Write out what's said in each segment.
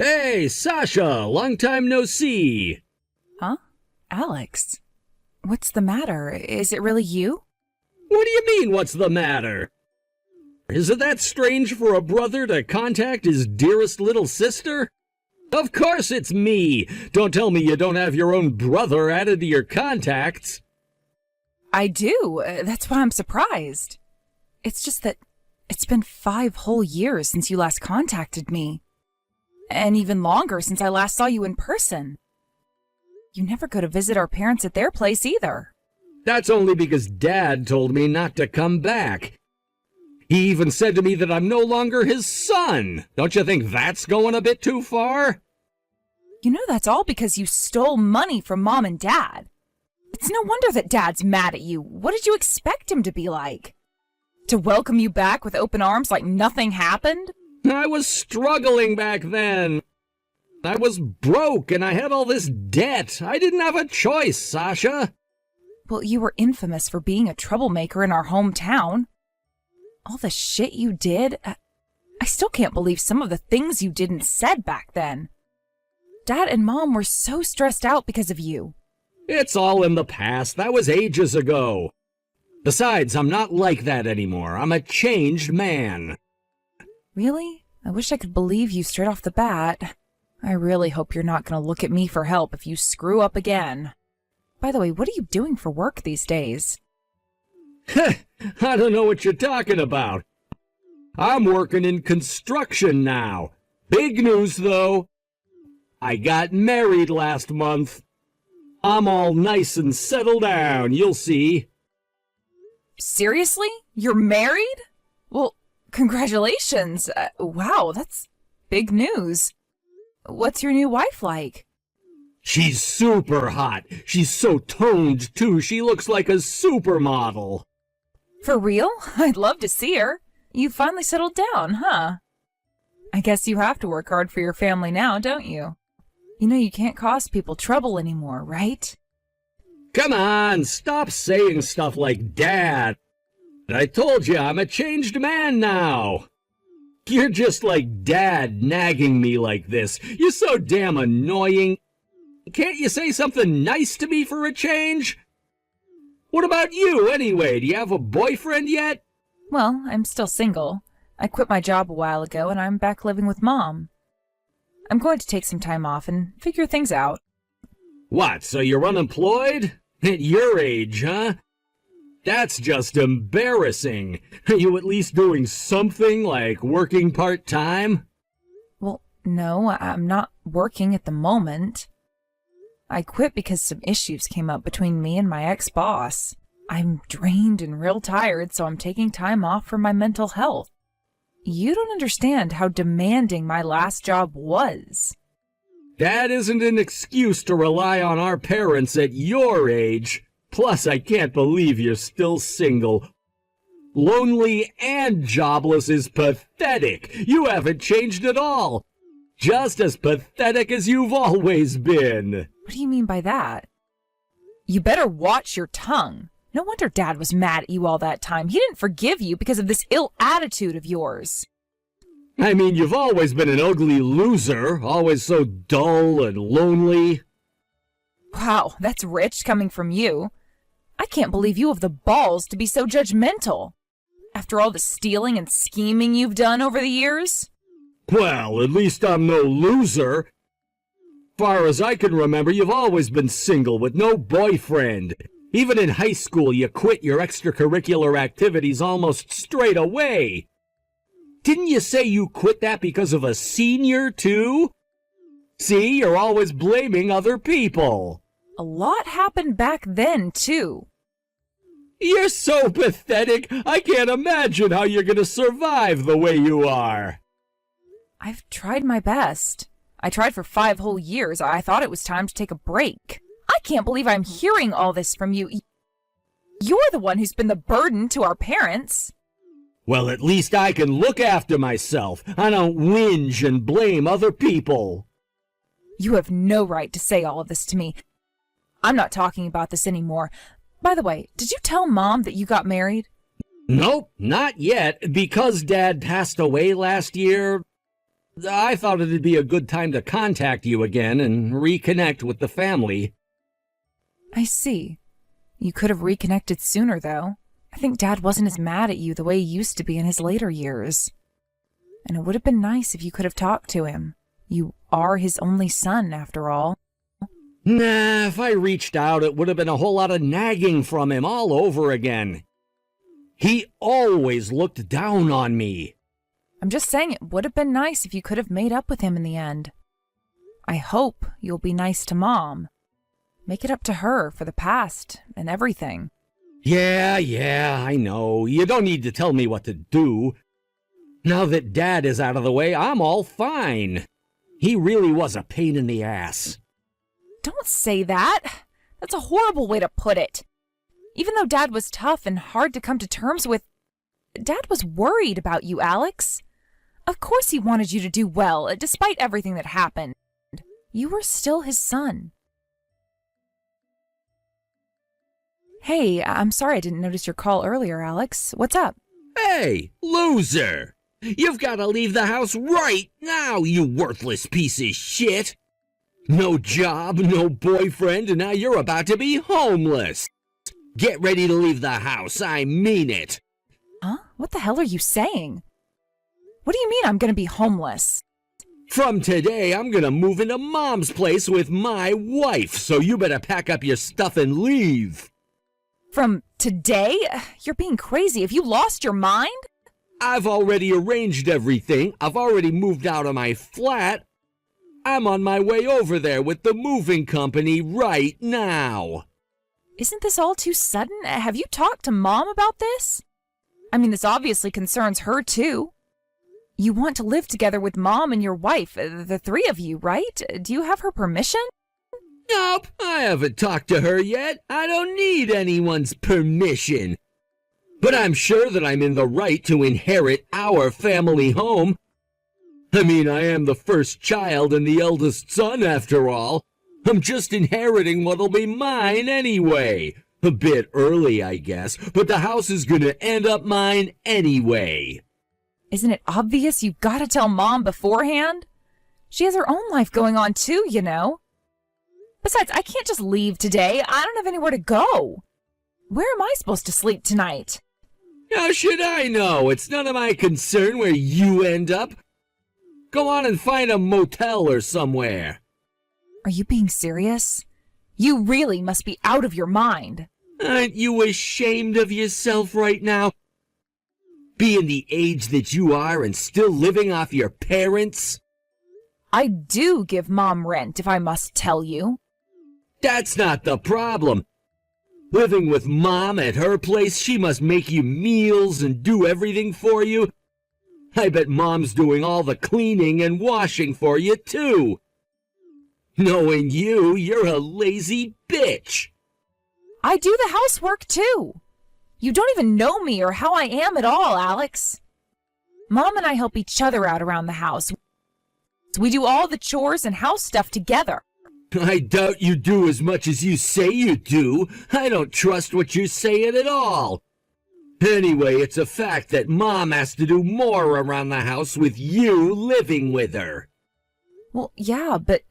Hey, Sasha! Long time no see! Huh? Alex? What's the matter? Is it really you? What do you mean, what's the matter? Isn't that strange for a brother to contact his dearest little sister? Of course it's me! Don't tell me you don't have your own brother added to your contacts! I do. That's why I'm surprised. It's just that it's been 5 whole years since you last contacted me. And even longer since I last saw you in person. You never go to visit our parents at their place either. That's only because Dad told me not to come back. He even said to me that I'm no longer his son. Don't you think that's going a bit too far? You know that's all because you stole money from Mom and Dad. It's no wonder that Dad's mad at you. What did you expect him to be like? To welcome you back with open arms like nothing happened? I was struggling back then. I was broke and I had all this debt. I didn't have a choice, Sasha. Well, you were infamous for being a troublemaker in our hometown. All the shit you did, I still can't believe some of the things you did and said back then. Dad and Mom were so stressed out because of you. It's all in the past. That was ages ago. Besides, I'm not like that anymore. I'm a changed man. Really? I wish I could believe you straight off the bat. I really hope you're not going to look at me for help if you screw up again. By the way, what are you doing for work these days? I don't know what you're talking about. I'm working in construction now. Big news, though. I got married last month. I'm all nice and settled down, you'll see. Seriously? You're married? Well, congratulations. Wow, that's big news. What's your new wife like? She's super hot. She's so toned, too. She looks like a supermodel. For real? I'd love to see her. You finally settled down, huh? I guess you have to work hard for your family now, don't you? You know you can't cause people trouble anymore, right? Come on, stop saying stuff like Dad. I told you I'm a changed man now. You're just like Dad nagging me like this. You're so damn annoying. Can't you say something nice to me for a change? What about you, anyway? Do you have a boyfriend yet? Well, I'm still single. I quit my job a while ago and I'm back living with Mom. I'm going to take some time off and figure things out. What, so you're unemployed? At your age, huh? That's just embarrassing. Are you at least doing something like working part-time? Well, no, I'm not working at the moment. I quit because some issues came up between me and my ex-boss. I'm drained and real tired, so I'm taking time off for my mental health. You don't understand how demanding my last job was. That isn't an excuse to rely on our parents at your age. Plus, I can't believe you're still single. Lonely and jobless is pathetic. You haven't changed at all. Just as pathetic as you've always been. What do you mean by that? You better watch your tongue. No wonder Dad was mad at you all that time. He didn't forgive you because of this ill attitude of yours. I mean, you've always been an ugly loser, always so dull and lonely. Wow, that's rich coming from you. I can't believe you have the balls to be so judgmental. After all the stealing and scheming you've done over the years? Well, at least I'm no loser. Far as I can remember, you've always been single with no boyfriend. Even in high school, you quit your extracurricular activities almost straight away. Didn't you say you quit that because of a senior, too? See, you're always blaming other people. A lot happened back then, too. You're so pathetic. I can't imagine how you're going to survive the way you are. I've tried my best. I tried for 5 whole years. I thought it was time to take a break. I can't believe I'm hearing all this from you. You're the one who's been the burden to our parents. Well, at least I can look after myself. I don't whinge and blame other people. You have no right to say all of this to me. I'm not talking about this anymore. By the way, did you tell Mom that you got married? Nope, not yet. Because Dad passed away last year, I thought it'd be a good time to contact you again and reconnect with the family. I see. You could have reconnected sooner, though. I think Dad wasn't as mad at you the way he used to be in his later years. And it would have been nice if you could have talked to him. You are his only son, after all. Nah, if I reached out, it would have been a whole lot of nagging from him all over again. He always looked down on me. I'm just saying it would have been nice if you could have made up with him in the end. I hope you'll be nice to Mom. Make it up to her for the past and everything. Yeah, I know. You don't need to tell me what to do. Now that Dad is out of the way, I'm all fine. He really was a pain in the ass. Don't say that. That's a horrible way to put it. Even though Dad was tough and hard to come to terms with, Dad was worried about you, Alex. Of course he wanted you to do well, despite everything that happened. You were still his son. Hey, I'm sorry I didn't notice your call earlier, Alex. What's up? Hey, loser! You've got to leave the house right now, you worthless piece of shit! No job, no boyfriend, and now you're about to be homeless! Get ready to leave the house, I mean it! Huh? What the hell are you saying? What do you mean I'm gonna be homeless? From today, I'm gonna move into Mom's place with my wife, so you better pack up your stuff and leave! From today? You're being crazy. Have you lost your mind? I've already arranged everything. I've already moved out of my flat. I'm on my way over there with the moving company right now. Isn't this all too sudden? Have you talked to Mom about this? I mean, this obviously concerns her too. You want to live together with Mom and your wife, the three of you, right? Do you have her permission? Nope, I haven't talked to her yet. I don't need anyone's permission. But I'm sure that I'm in the right to inherit our family home. I mean, I am the first child and the eldest son, after all. I'm just inheriting what'll be mine anyway. A bit early, I guess, but the house is gonna end up mine anyway. Isn't it obvious you gotta tell Mom beforehand? She has her own life going on too, you know. Besides, I can't just leave today. I don't have anywhere to go. Where am I supposed to sleep tonight? How should I know? It's none of my concern where you end up. Go on and find a motel or somewhere. Are you being serious? You really must be out of your mind. Aren't you ashamed of yourself right now? Being the age that you are and still living off your parents? I do give Mom rent, if I must tell you. That's not the problem. Living with Mom at her place, she must make you meals and do everything for you. I bet Mom's doing all the cleaning and washing for you, too. Knowing you, you're a lazy bitch. I do the housework, too. You don't even know me or how I am at all, Alex. Mom and I help each other out around the house. We do all the chores and house stuff together. I doubt you do as much as you say you do. I don't trust what you're saying at all. Anyway, it's a fact that Mom has to do more around the house with you living with her. Well, yeah, but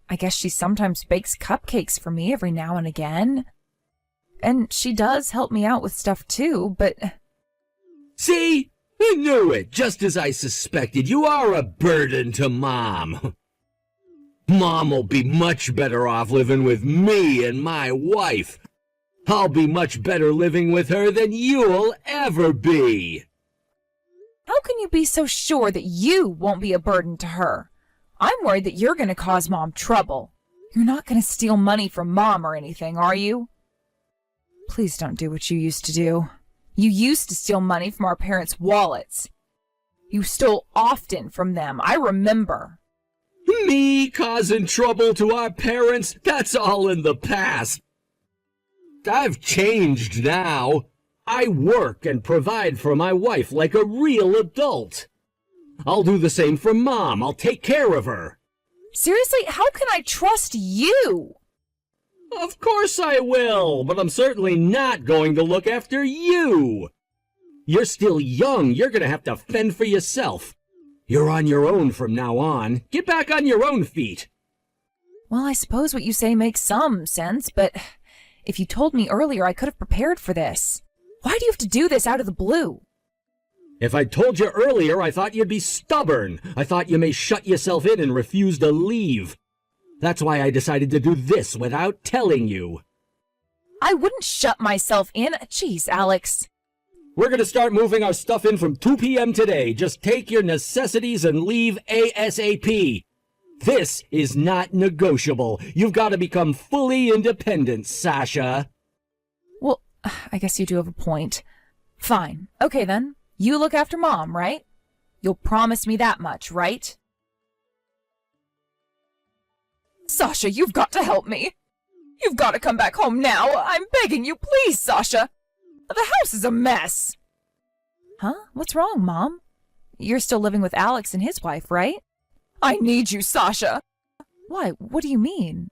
I guess she sometimes bakes cupcakes for me every now and again. And she does help me out with stuff too, but... See? I knew it, just as I suspected. You are a burden to Mom. Mom will be much better off living with me and my wife. I'll be much better living with her than you'll ever be. How can you be so sure that you won't be a burden to her? I'm worried that you're going to cause Mom trouble. You're not going to steal money from Mom or anything, are you? Please don't do what you used to do. You used to steal money from our parents' wallets. You stole often from them, I remember. Me causing trouble to our parents? That's all in the past. I've changed now. I work and provide for my wife like a real adult. I'll do the same for Mom. I'll take care of her. Seriously, how can I trust you? Of course I will, but I'm certainly not going to look after you. You're still young. You're going to have to fend for yourself. You're on your own from now on. Get back on your own feet. Well, I suppose what you say makes some sense, but if you told me earlier, I could have prepared for this. Why do you have to do this out of the blue? If I'd told you earlier, I thought you'd be stubborn. I thought you may shut yourself in and refuse to leave. That's why I decided to do this without telling you. I wouldn't shut myself in. Jeez, Alex. We're gonna start moving our stuff in from 2 p.m. today. Just take your necessities and leave ASAP. This is not negotiable. You've got to become fully independent, Sasha. Well, I guess you do have a point. Fine. Okay, then. You look after Mom, right? You'll promise me that much, right? Sasha, you've got to help me. You've got to come back home now. I'm begging you, please, Sasha. The house is a mess. Huh? What's wrong, Mom? You're still living with Alex and his wife, right? I need you, Sasha. Why? What do you mean?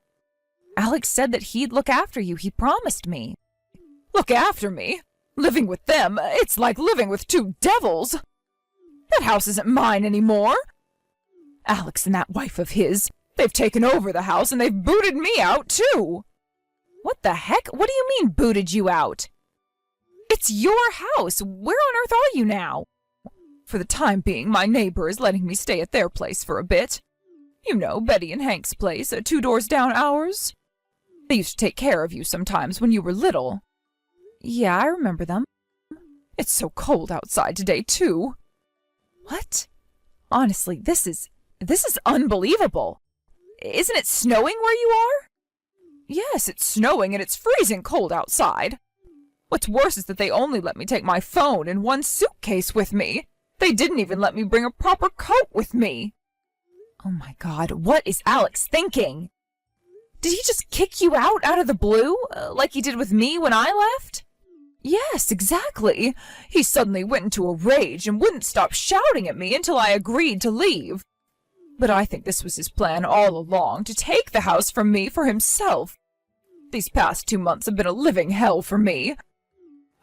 Alex said that he'd look after you. He promised me. Look after me? Living with them, it's like living with two devils. That house isn't mine anymore. Alex and that wife of his, they've taken over the house and they've booted me out, too. What the heck? What do you mean, booted you out? It's your house. Where on earth are you now? For the time being, my neighbor is letting me stay at their place for a bit. You know, Betty and Hank's place, 2 doors down ours. They used to take care of you sometimes when you were little. Yeah, I remember them. It's so cold outside today, too. What? Honestly, this is unbelievable. Isn't it snowing where you are? Yes, it's snowing and it's freezing cold outside. What's worse is that they only let me take my phone and 1 suitcase with me. They didn't even let me bring a proper coat with me. Oh my God, what is Alex thinking? Did he just kick you out of the blue, like he did with me when I left? Yes, exactly. He suddenly went into a rage and wouldn't stop shouting at me until I agreed to leave. But I think this was his plan all along, to take the house from me for himself. These past 2 months have been a living hell for me.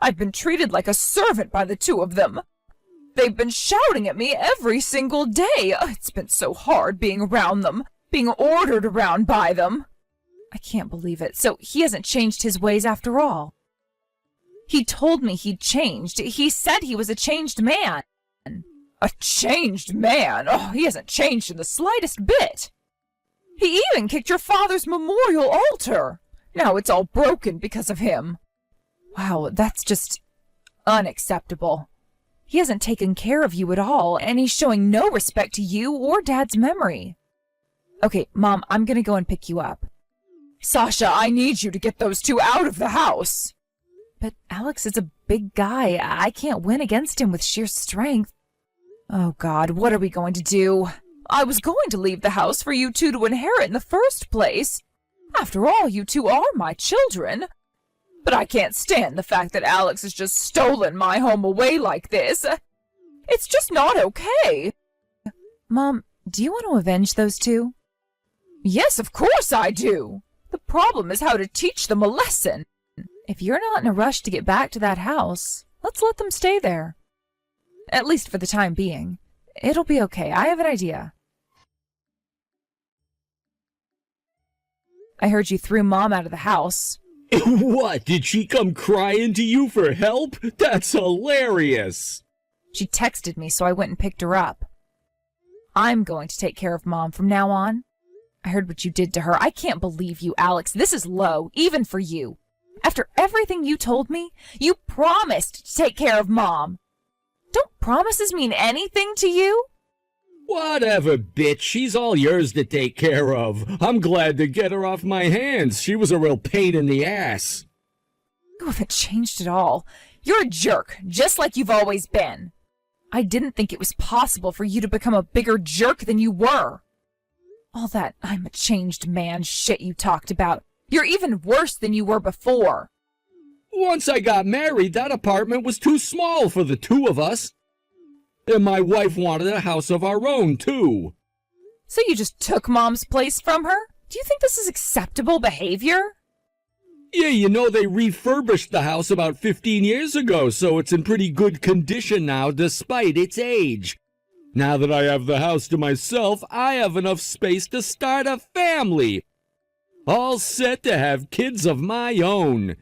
I've been treated like a servant by the two of them. They've been shouting at me every single day. It's been so hard being around them, being ordered around by them. I can't believe it. So he hasn't changed his ways after all. He told me he'd changed. He said he was a changed man. A changed man? Oh, he hasn't changed in the slightest bit. He even kicked your father's memorial altar. Now it's all broken because of him. Wow, that's just unacceptable. He hasn't taken care of you at all, and he's showing no respect to you or Dad's memory. Okay, Mom, I'm gonna go and pick you up. Sasha, I need you to get those two out of the house. But Alex is a big guy. I can't win against him with sheer strength. Oh God, what are we going to do? I was going to leave the house for you two to inherit in the first place. After all, you two are my children. But I can't stand the fact that Alex has just stolen my home away like this. It's just not okay. Mom, do you want to avenge those two? Yes, of course I do. The problem is how to teach them a lesson. If you're not in a rush to get back to that house, let's let them stay there. At least for the time being. It'll be okay. I have an idea. I heard you threw Mom out of the house. What? Did she come crying to you for help? That's hilarious. She texted me, so I went and picked her up. I'm going to take care of Mom from now on. I heard what you did to her. I can't believe you, Alex. This is low, even for you. After everything you told me, you promised to take care of Mom. Don't promises mean anything to you? Whatever, bitch. She's all yours to take care of. I'm glad to get her off my hands. She was a real pain in the ass. You haven't changed at all. You're a jerk, just like you've always been. I didn't think it was possible for you to become a bigger jerk than you were. All that I'm a changed man shit you talked about. You're even worse than you were before. Once I got married, that apartment was too small for the two of us. And my wife wanted a house of our own, too. So you just took Mom's place from her? Do you think this is acceptable behavior? Yeah, you know, they refurbished the house about 15 years ago, so it's in pretty good condition now, despite its age. Now that I have the house to myself, I have enough space to start a family. All set to have kids of my own.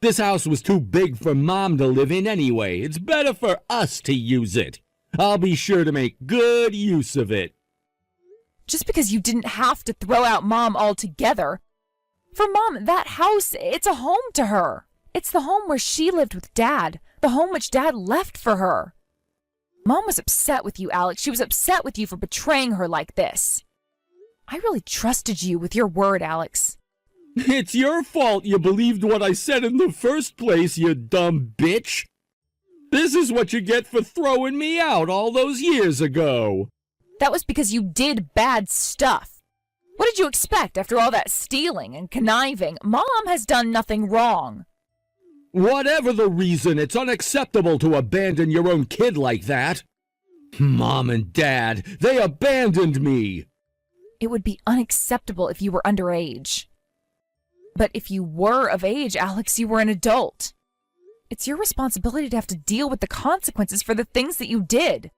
This house was too big for Mom to live in anyway. It's better for us to use it. I'll be sure to make good use of it. Just because you didn't have to throw out Mom altogether. For Mom, that house, it's a home to her. It's the home where she lived with Dad, the home which Dad left for her. Mom was upset with you, Alex. She was upset with you for betraying her like this. I really trusted you with your word, Alex. It's your fault you believed what I said in the first place, you dumb bitch. This is what you get for throwing me out all those years ago. That was because you did bad stuff. What did you expect after all that stealing and conniving? Mom has done nothing wrong. Whatever the reason, it's unacceptable to abandon your own kid like that. Mom and Dad, they abandoned me. It would be unacceptable if you were underage. But if you were of age, Alex, you were an adult. It's your responsibility to have to deal with the consequences for the things that you did.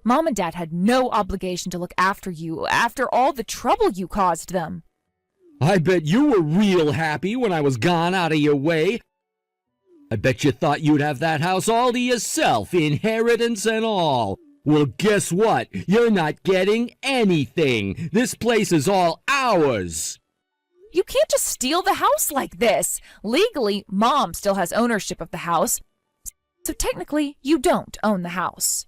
Mom and Dad had no obligation to look after you after all the trouble you caused them. I bet you were real happy when I was gone out of your way. I bet you thought you'd have that house all to yourself, inheritance and all. Well, guess what? You're not getting anything. This place is all ours. You can't just steal the house like this. Legally, Mom still has ownership of the house. So technically, you don't own the house.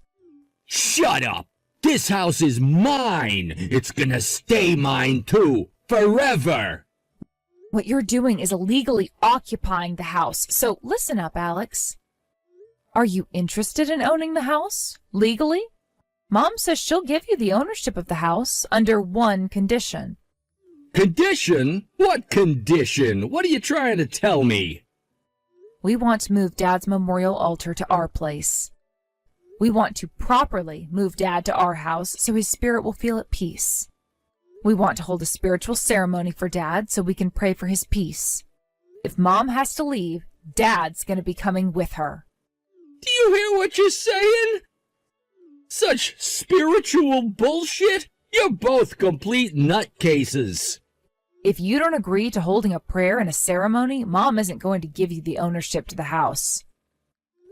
Shut up! This house is mine! It's gonna stay mine too, forever! What you're doing is illegally occupying the house, so listen up, Alex. Are you interested in owning the house, legally? Mom says she'll give you the ownership of the house under one condition. Condition? What condition? What are you trying to tell me? We want to move Dad's memorial altar to our place. We want to properly move Dad to our house so his spirit will feel at peace. We want to hold a spiritual ceremony for Dad so we can pray for his peace. If Mom has to leave, Dad's going to be coming with her. Do you hear what you're saying? Such spiritual bullshit? You're both complete nutcases. If you don't agree to holding a prayer and a ceremony, Mom isn't going to give you the ownership to the house.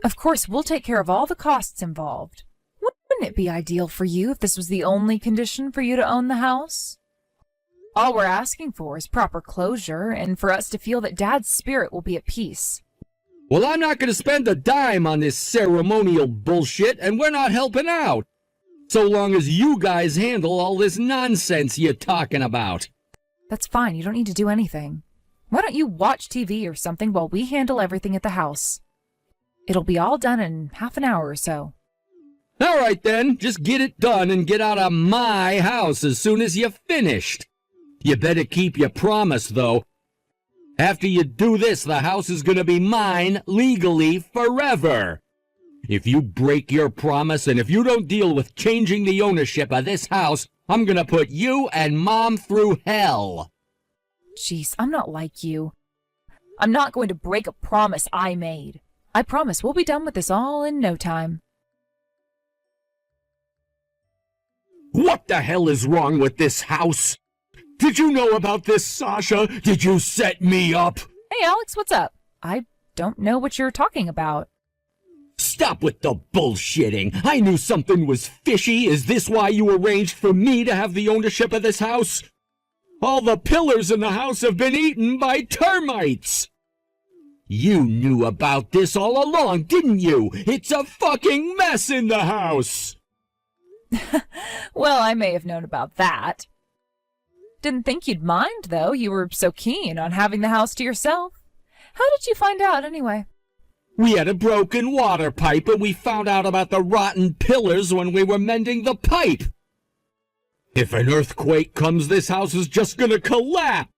Of course, we'll take care of all the costs involved. Wouldn't it be ideal for you if this was the only condition for you to own the house? All we're asking for is proper closure and for us to feel that Dad's spirit will be at peace. Well, I'm not going to spend a dime on this ceremonial bullshit, and we're not helping out. So long as you guys handle all this nonsense you're talking about. That's fine, you don't need to do anything. Why don't you watch TV or something while we handle everything at the house? It'll be all done in half an hour or so. All right then, just get it done and get out of my house as soon as you're finished. You better keep your promise, though. After you do this, the house is gonna be mine legally forever. If you break your promise and if you don't deal with changing the ownership of this house, I'm gonna put you and Mom through hell. Jeez, I'm not like you. I'm not going to break a promise I made. I promise we'll be done with this all in no time. What the hell is wrong with this house? Did you know about this, Sasha? Did you set me up? Hey, Alex, what's up? I don't know what you're talking about. Stop with the bullshitting. I knew something was fishy. Is this why you arranged for me to have the ownership of this house? All the pillars in the house have been eaten by termites. You knew about this all along, didn't you? It's a fucking mess in the house. Well, I may have known about that. Didn't think you'd mind, though. You were so keen on having the house to yourself. How did you find out, anyway? We had a broken water pipe, and we found out about the rotten pillars when we were mending the pipe. If an earthquake comes, this house is just gonna collapse.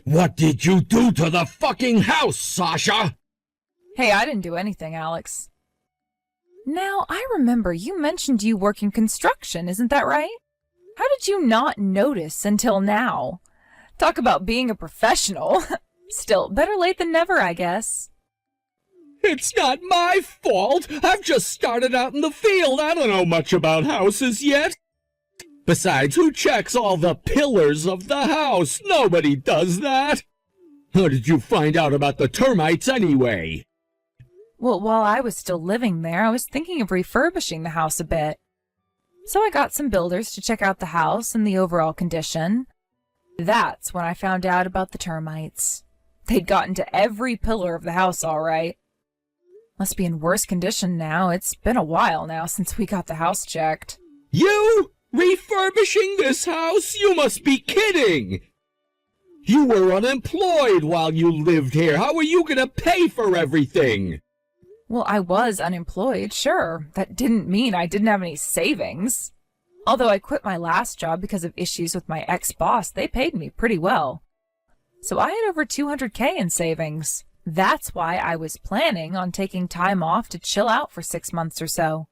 What did you do to the fucking house, Sasha? Hey, I didn't do anything, Alex. Now, I remember you mentioned you work in construction, isn't that right? How did you not notice until now? Talk about being a professional. Still, better late than never, I guess. It's not my fault. I've just started out in the field. I don't know much about houses yet. Besides, who checks all the pillars of the house? Nobody does that. How did you find out about the termites anyway? Well, while I was still living there, I was thinking of refurbishing the house a bit. So I got some builders to check out the house and the overall condition. That's when I found out about the termites. They'd gotten to every pillar of the house all right. Must be in worse condition now. It's been a while now since we got the house checked. You? Refurbishing this house? You must be kidding! You were unemployed while you lived here. How are you gonna pay for everything? Well, I was unemployed, sure. That didn't mean I didn't have any savings. Although I quit my last job because of issues with my ex-boss, they paid me pretty well. So I had over $200K in savings. That's why I was planning on taking time off to chill out for 6 months or so.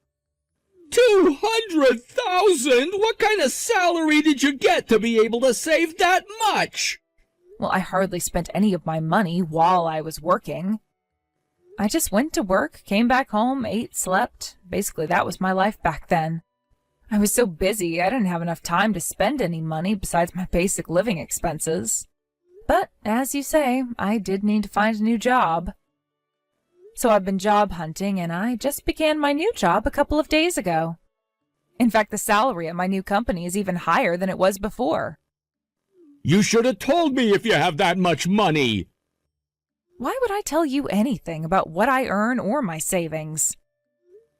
200,000? What kind of salary did you get to be able to save that much? Well, I hardly spent any of my money while I was working. I just went to work, came back home, ate, slept. Basically, that was my life back then. I was so busy, I didn't have enough time to spend any money besides my basic living expenses. But, as you say, I did need to find a new job. So I've been job hunting, and I just began my new job a couple of days ago. In fact, the salary at my new company is even higher than it was before. You should have told me if you have that much money. Why would I tell you anything about what I earn or my savings?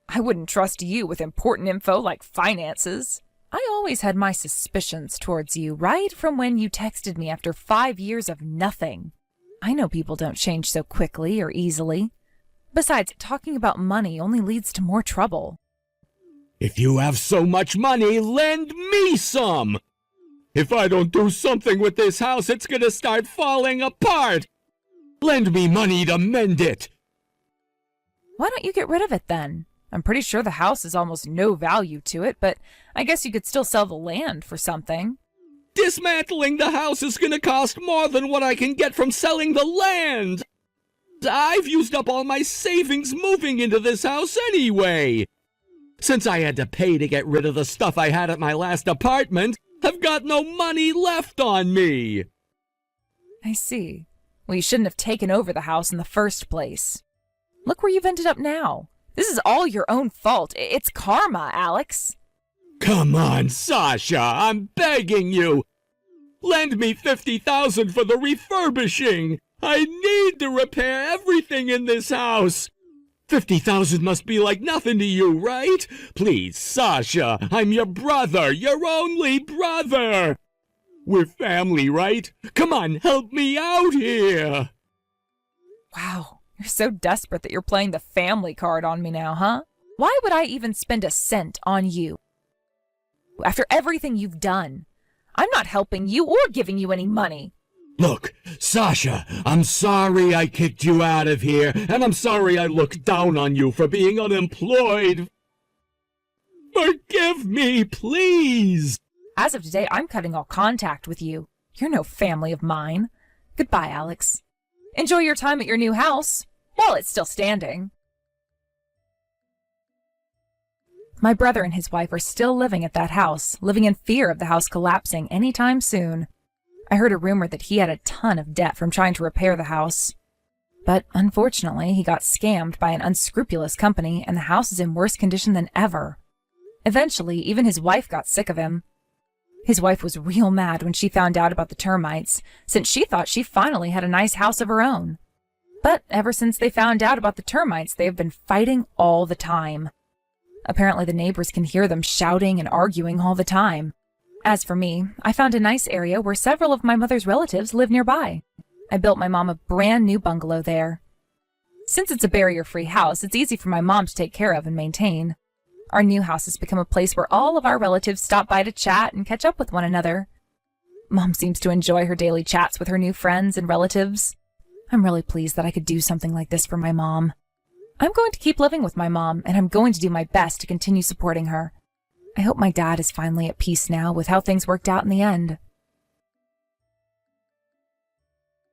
I wouldn't trust you with important info like finances. I always had my suspicions towards you right from when you texted me after 5 years of nothing. I know people don't change so quickly or easily. Besides, talking about money only leads to more trouble. If you have so much money, lend me some. If I don't do something with this house, it's gonna start falling apart. Lend me money to mend it. Why don't you get rid of it then? I'm pretty sure the house has almost no value to it, but I guess you could still sell the land for something. Dismantling the house is gonna cost more than what I can get from selling the land. I've used up all my savings moving into this house anyway. Since I had to pay to get rid of the stuff I had at my last apartment, I've got no money left on me. I see. Well, you shouldn't have taken over the house in the first place. Look where you've ended up now. This is all your own fault. It's karma, Alex. Come on, Sasha, I'm begging you. Lend me $50,000 for the refurbishing. I need to repair everything in this house. $50,000 must be like nothing to you, right? Please, Sasha, I'm your brother, your only brother. We're family, right? Come on, help me out here. Wow, you're so desperate that you're playing the family card on me now, huh? Why would I even spend a cent on you? After everything you've done, I'm not helping you or giving you any money. Look, Sasha, I'm sorry I kicked you out of here, and I'm sorry I looked down on you for being unemployed. Forgive me, please. As of today, I'm cutting all contact with you. You're no family of mine. Goodbye, Alex. Enjoy your time at your new house, while it's still standing. My brother and his wife are still living at that house, living in fear of the house collapsing anytime soon. I heard a rumor that he had a ton of debt from trying to repair the house. But unfortunately, he got scammed by an unscrupulous company, and the house is in worse condition than ever. Eventually, even his wife got sick of him. His wife was real mad when she found out about the termites, since she thought she finally had a nice house of her own. But ever since they found out about the termites, they have been fighting all the time. Apparently, the neighbors can hear them shouting and arguing all the time. As for me, I found a nice area where several of my mother's relatives live nearby. I built my mom a brand new bungalow there. Since it's a barrier-free house, it's easy for my mom to take care of and maintain. Our new house has become a place where all of our relatives stop by to chat and catch up with one another. Mom seems to enjoy her daily chats with her new friends and relatives. I'm really pleased that I could do something like this for my mom. I'm going to keep living with my mom, and I'm going to do my best to continue supporting her. I hope my dad is finally at peace now with how things worked out in the end.